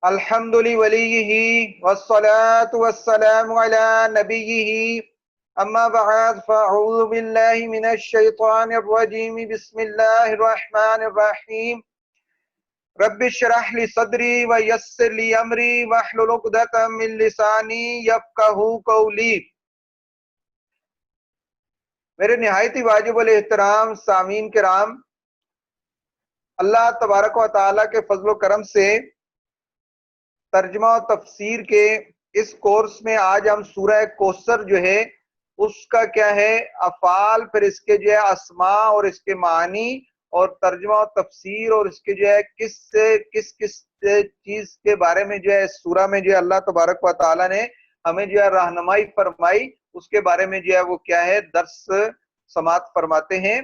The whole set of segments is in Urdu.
الحمد لوليه والصلاة والسلام على نبيه أما بعد فأعوذ بالله من الشيطان الرجيم بسم الله الرحمن الرحيم رب اشرح لي صدري ويسر لي أمري واحلل عقدة من لساني يفقهوا قولي۔ میرے نہایت ہی واجب الاحترام سامعین کرام، اللہ تبارک و تعالیٰ کے فضل و کرم سے ترجمہ و تفسیر کے اس کورس میں آج ہم سورہ کوثر جو ہے اس کا کیا ہے افعال، پھر اس کے جو ہے اسماء اور اس کے معنی اور ترجمہ و تفسیر اور اس کے جو ہے کس چیز کے بارے میں جو ہے اس سورہ میں جو ہے اللہ تبارک و تعالیٰ نے ہمیں جو ہے رہنمائی فرمائی، اس کے بارے میں جو ہے وہ کیا ہے درس سماعت فرماتے ہیں۔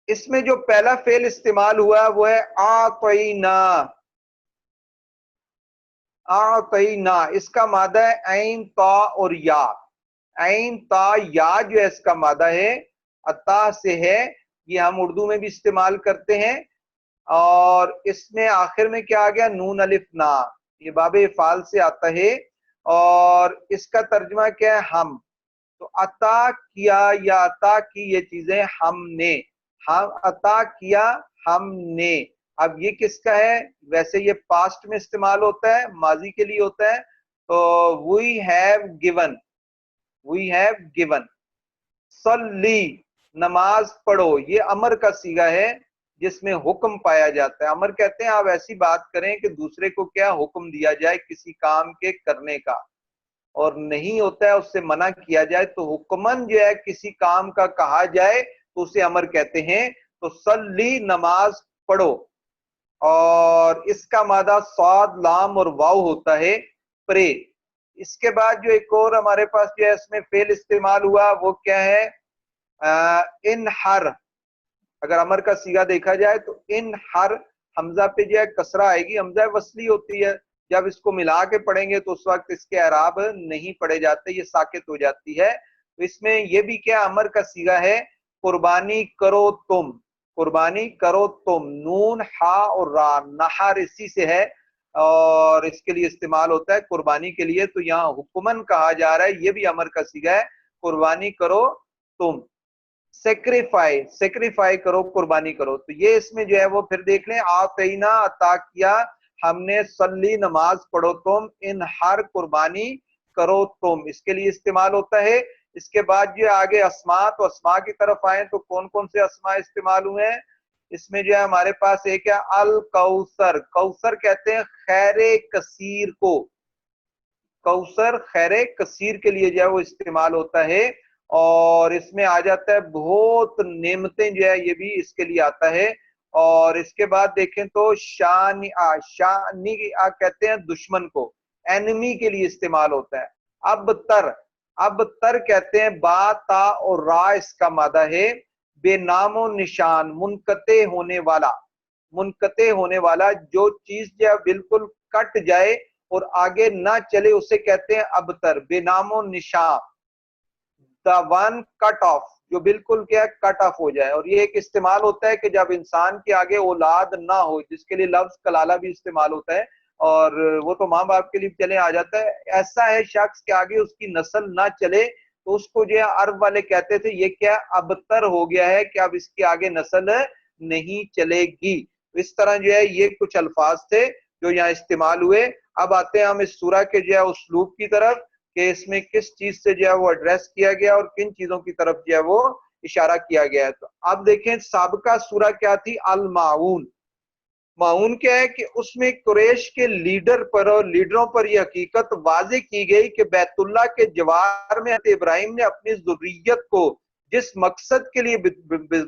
اس میں جو پہلا فعل استعمال ہوا وہ ہے اعطینا۔ اعطینا اس کا مادہ ہے عین تا اور یا۔ عین تا یا جو ہے اس کا مادہ ہے، عطا سے ہے، یہ ہم اردو میں بھی استعمال کرتے ہیں۔ اور اس میں آخر میں کیا آ گیا؟ نون الف نا، یہ باب افعال سے آتا ہے اور اس کا ترجمہ کیا ہے؟ ہم۔ تو عطا کیا یا عطا کی یہ چیزیں ہم نے، ہم عطا کیا ہم نے۔ اب یہ کس کا ہے؟ ویسے یہ پاسٹ میں استعمال ہوتا ہے، ماضی کے لیے ہوتا ہے، تو we have given، we have given۔ صلی نماز پڑھو، یہ امر کا صیغہ ہے جس میں حکم پایا جاتا ہے۔ امر کہتے ہیں آپ ایسی بات کریں کہ دوسرے کو کیا حکم دیا جائے کسی کام کے کرنے کا، اور نہیں ہوتا ہے اس سے منع کیا جائے، تو حکمن جو ہے کسی کام کا کہا جائے تو اسے امر کہتے ہیں۔ تو صلی نماز پڑھو، اور اس کا مادہ صاد لام اور واو ہوتا ہے، پرے۔ اس کے بعد جو ایک اور ہمارے پاس جو ہے اس میں فعل استعمال ہوا وہ کیا ہے؟ انحر۔ اگر امر کا صیغہ دیکھا جائے تو انحر، حمزہ پہ جو ہے کسرہ آئے گی، حمزہ وصلی ہوتی ہے، جب اس کو ملا کے پڑھیں گے تو اس وقت اس کے اعراب نہیں پڑھے جاتے، یہ ساکت ہو جاتی ہے۔ تو اس میں یہ بھی کیا امر کا صیغہ ہے، قربانی کرو تم، قربانی کرو تم، نون ہا اور را، نحر اسی سے ہے اور اس کے لیے استعمال ہوتا ہے قربانی کے لیے، تو یہاں حکمن کہا جا رہا ہے، یہ بھی امر کا صیغہ ہے، قربانی کرو تم۔ سیکریفائی، سیکریفائی کرو، قربانی کرو، تو یہ اس میں جو ہے وہ پھر دیکھ لیں، آتینا عطا کیا ہم نے، صلی نماز پڑھو تم، انحر قربانی کرو تم، اس کے لیے استعمال ہوتا ہے۔ اس کے بعد جو آگے اسماء، تو اسماء کی طرف آئیں تو کون کون سے اسماء استعمال ہوئے ہیں؟ اس میں جو ہے ہمارے پاس ایک ہے الکوثر۔ کوثر کہتے ہیں خیر کثیر کو، کوثر خیر کثیر کے لیے جو ہے وہ استعمال ہوتا ہے، اور اس میں آ جاتا ہے بہت نعمتیں جو ہے یہ بھی اس کے لیے آتا ہے۔ اور اس کے بعد دیکھیں تو شانعہ، شانعہ کہتے ہیں دشمن کو، اینمی کے لیے استعمال ہوتا ہے۔ ابتر، ابتر کہتے ہیں با تا اور را اس کا مادہ ہے، بے نام و نشان، منقطع ہونے والا، منقطع ہونے والا، جو چیز جو ہے بالکل کٹ جائے اور آگے نہ چلے اسے کہتے ہیں ابتر، بے نام و نشان، the one cut off، جو بالکل کیا کٹ آف ہو جائے۔ اور یہ ایک استعمال ہوتا ہے کہ جب انسان کے آگے اولاد نہ ہو، جس کے لیے لفظ کلالہ بھی استعمال ہوتا ہے، اور وہ تو ماں باپ کے لیے چلے آ جاتا ہے، ایسا ہے شخص کے آگے اس کی نسل نہ چلے تو اس کو جو ہے عرب والے کہتے تھے یہ کیا ابتر ہو گیا ہے کہ اب اس کے آگے نسل نہیں چلے گی۔ اس طرح جو ہے یہ کچھ الفاظ تھے جو یہاں استعمال ہوئے۔ اب آتے ہیں ہم اس سورہ کے جو ہے اسلوب کی طرف کہ اس میں کس چیز سے جو ہے وہ ایڈریس کیا گیا اور کن چیزوں کی طرف جو ہے وہ اشارہ کیا گیا ہے۔ تو اب دیکھیں سابقہ سورہ کیا تھی؟ الماعون۔ معون کیا ہے کہ اس میں قریش کے لیڈر پر اور لیڈروں پر یہ حقیقت واضح کی گئی کہ بیت اللہ کے جوار میں حضرت ابراہیم نے اپنی ذریت کو جس مقصد کے لیے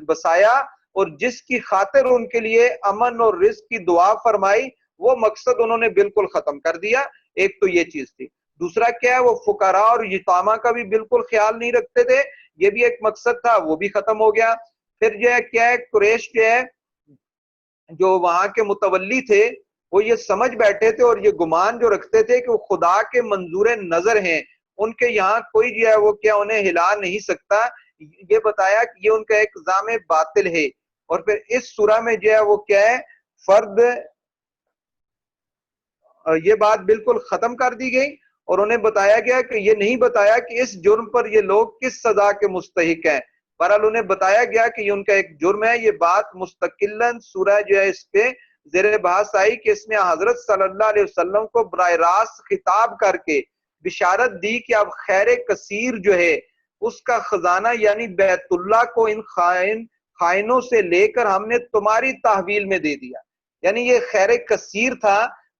بسایا اور جس کی خاطر ان کے لیے امن اور رزق کی دعا فرمائی، وہ مقصد انہوں نے بالکل ختم کر دیا۔ ایک تو یہ چیز تھی۔ دوسرا کیا ہے؟ وہ فقراء اور یتامہ کا بھی بالکل خیال نہیں رکھتے تھے، یہ بھی ایک مقصد تھا، وہ بھی ختم ہو گیا۔ پھر جو ہے کیا ہے؟ قریش جو ہے جو وہاں کے متولی تھے وہ یہ سمجھ بیٹھے تھے اور یہ گمان جو رکھتے تھے کہ وہ خدا کے منظور نظر ہیں، ان کے یہاں کوئی جو ہے وہ کیا انہیں ہلا نہیں سکتا۔ یہ بتایا کہ یہ ان کا ایک الزام باطل ہے۔ اور پھر اس سورہ میں جو ہے وہ کیا ہے؟ فرد یہ بات بالکل ختم کر دی گئی اور انہیں بتایا گیا کہ یہ نہیں بتایا کہ اس جرم پر یہ لوگ کس سزا کے مستحق ہیں. بہرحال انہیں بتایا گیا کہ یہ ان کا ایک جرم ہے. یہ بات مستقلاً سورہ جو ہے اس پہ زیر بحث آئی کہ اس میں حضرت صلی اللہ علیہ وسلم کو براہ راست خطاب کر کے بشارت دی کہ اب خیر کثیر جو ہے اس کا خزانہ یعنی بیت اللہ کو ان خائنوں سے لے کر ہم نے تمہاری تحویل میں دے دیا. یعنی یہ خیر کثیر تھا،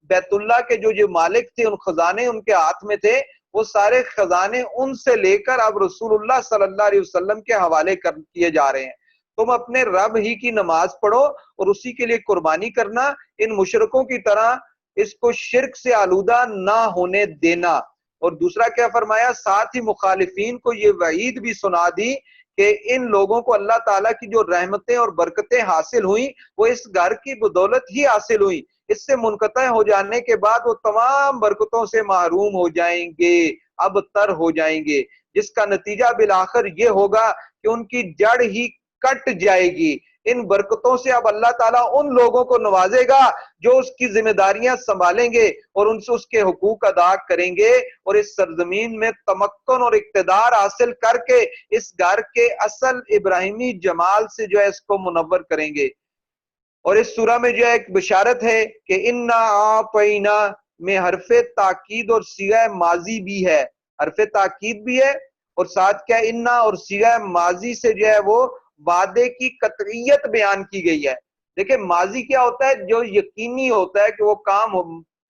بیت اللہ کے جو مالک تھے، ان خزانے ان کے ہاتھ میں تھے، وہ سارے خزانے ان سے لے کر اب رسول اللہ صلی اللہ علیہ وسلم کے حوالے کیے جا رہے ہیں. تم اپنے رب ہی کی نماز پڑھو اور اسی کے لیے قربانی کرنا، ان مشرکوں کی طرح اس کو شرک سے آلودہ نہ ہونے دینا. اور دوسرا کیا فرمایا؟ ساتھ ہی مخالفین کو یہ وعید بھی سنا دی کہ ان لوگوں کو اللہ تعالیٰ کی جو رحمتیں اور برکتیں حاصل ہوئیں وہ اس گھر کی بدولت ہی حاصل ہوئیں. اس سے منقطع ہو جانے کے بعد وہ تمام برکتوں سے محروم ہو جائیں گے، اب تر ہو جائیں گے، جس کا نتیجہ بالآخر یہ ہوگا کہ ان کی جڑ ہی کٹ جائے گی. ان برکتوں سے اب اللہ تعالیٰ ان لوگوں کو نوازے گا جو اس کی ذمہ داریاں سنبھالیں گے اور ان سے اس کے حقوق ادا کریں گے اور اس سرزمین میں تمکن اور اقتدار حاصل کر کے اس گھر کے اصل ابراہیمی جمال سے جو ہے اس کو منور کریں گے. اور اس سورہ میں جو ہے ایک بشارت ہے کہ انا اعطینا میں حرف تاکید اور صیغہ ماضی بھی ہے، حرف تاکید بھی ہے اور ساتھ کیا انا اور صیغہ ماضی سے جو ہے وہ وعدے کی قطعیت بیان کی گئی ہے. دیکھیں ماضی کیا ہوتا ہے؟ جو یقینی ہوتا ہے کہ وہ کام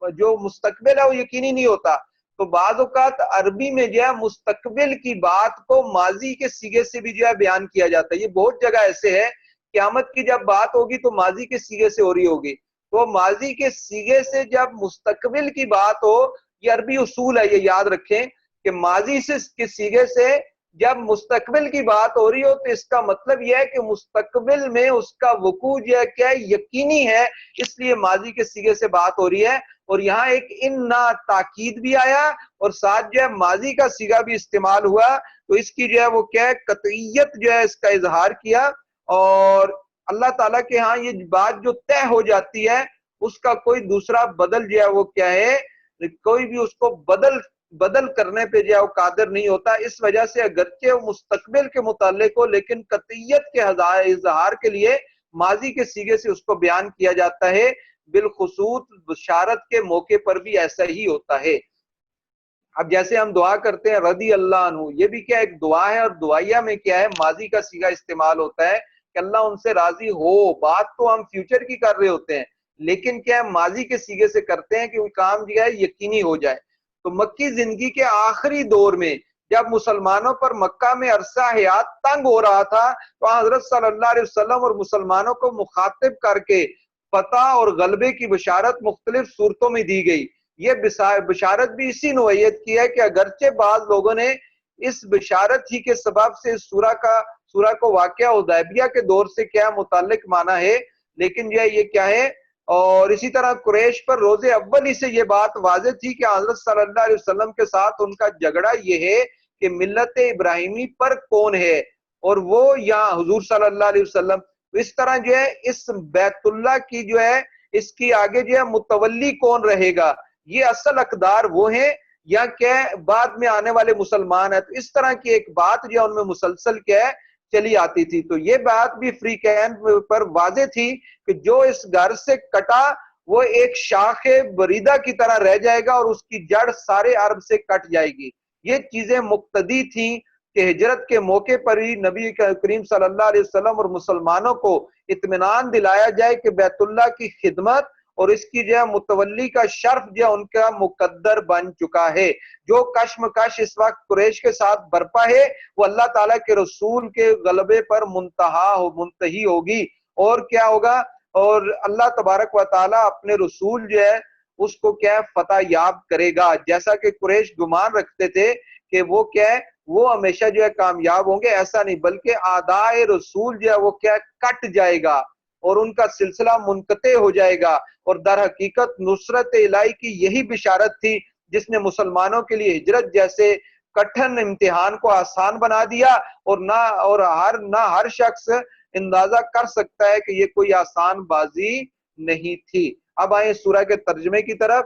جو مستقبل ہے وہ یقینی نہیں ہوتا. تو بعض اوقات عربی میں جو ہے مستقبل کی بات کو ماضی کے صیغے سے بھی جو ہے بیان کیا جاتا ہے. یہ بہت جگہ ایسے ہے، قیامت کی جب بات ہوگی تو ماضی کے صیغے سے ہو رہی ہوگی، تو ماضی کے صیغے سے جب مستقبل کی بات ہو، یہ عربی اصول ہے، یہ یاد رکھیں کہ ماضی سے کے صیغے سے جب مستقبل کی بات ہو رہی ہو تو اس کا مطلب یہ ہے کہ مستقبل میں اس کا وقوع جو ہے کیا یقینی ہے، اس لیے ماضی کے صیغے سے بات ہو رہی ہے. اور یہاں ایک انا تاکید بھی آیا اور ساتھ جو ہے ماضی کا صیغہ بھی استعمال ہوا، تو اس کی جو ہے وہ کیا ہے قطعیت جو ہے اس کا اظہار کیا. اور اللہ تعالیٰ کے ہاں یہ بات جو طے ہو جاتی ہے اس کا کوئی دوسرا بدل جو ہے وہ کیا ہے، کوئی بھی اس کو بدل کرنے پہ جو ہے وہ قادر نہیں ہوتا. اس وجہ سے اگرچہ مستقبل کے متعلق ہو لیکن قطعیت کے اظہار کے لیے ماضی کے صیغے سے اس کو بیان کیا جاتا ہے. بالخصوص بشارت کے موقع پر بھی ایسا ہی ہوتا ہے. اب جیسے ہم دعا کرتے ہیں رضی اللہ عنہ، یہ بھی کیا ایک دعا ہے اور دعائیہ میں کیا ہے ماضی کا صیغہ استعمال ہوتا ہے کہ اللہ ان سے راضی ہو. بات تو ہم فیوچر کی کر رہے ہوتے ہیں لیکن کیا ہے ماضی کے صیغے سے کرتے ہیں کہ وہ کام جو ہے یقینی ہو جائے. تو مکی زندگی کے آخری دور میں جب مسلمانوں پر مکہ میں عرصہ حیات تنگ ہو رہا تھا تو حضرت صلی اللہ علیہ وسلم اور مسلمانوں کو مخاطب کر کے فتح اور غلبے کی بشارت مختلف صورتوں میں دی گئی. یہ بشارت بھی اسی نوعیت کی ہے کہ اگرچہ بعض لوگوں نے اس بشارت ہی کے سبب سے سورہ کو واقعہ حدیبیہ کے دور سے کیا متعلق مانا ہے، لیکن یہ کیا ہے. اور اسی طرح قریش پر روز اول ہی سے یہ بات واضح تھی کہ حضرت صلی اللہ علیہ وسلم کے ساتھ ان کا جھگڑا یہ ہے کہ ملت ابراہیمی پر کون ہے اور وہ یا حضور صلی اللہ علیہ وسلم. اس طرح جو ہے اس بیت اللہ کی جو ہے اس کی آگے جو ہے متولی کون رہے گا، یہ اصل اقدار وہ ہیں یا کیا بعد میں آنے والے مسلمان ہیں. تو اس طرح کی ایک بات جو ان میں مسلسل کیا ہے چلی آتی تھی. تو یہ بات بھی فری کیمپ پر واضح تھی کہ جو اس گھر سے کٹا وہ ایک شاخ بریدہ کی طرح رہ جائے گا اور اس کی جڑ سارے عرب سے کٹ جائے گی. یہ چیزیں مقتضی تھیں کہ ہجرت کے موقع پر ہی نبی کریم صلی اللہ علیہ وسلم اور مسلمانوں کو اطمینان دلایا جائے کہ بیت اللہ کی خدمت اور اس کی جو ہے متولی کا شرف جو ان کا مقدر بن چکا ہے. جو کشمکش اس وقت قریش کے ساتھ برپا ہے وہ اللہ تعالیٰ کے رسول کے غلبے پر منتہی ہوگی. اور کیا ہوگا؟ اور اللہ تبارک و تعالیٰ اپنے رسول جو ہے اس کو کیا فتح یاب کرے گا. جیسا کہ قریش گمان رکھتے تھے کہ وہ کیا ہے وہ ہمیشہ جو ہے کامیاب ہوں گے، ایسا نہیں، بلکہ اعدائے رسول جو ہے وہ کیا کٹ جائے گا اور ان کا سلسلہ منقطع ہو جائے گا. اور در حقیقت نصرت الہی کی یہی بشارت تھی جس نے مسلمانوں کے لیے ہجرت جیسے کٹھن امتحان کو آسان بنا دیا. اور نہ ہر شخص اندازہ کر سکتا ہے کہ یہ کوئی آسان بازی نہیں تھی. اب آئیں سورہ کے ترجمے کی طرف.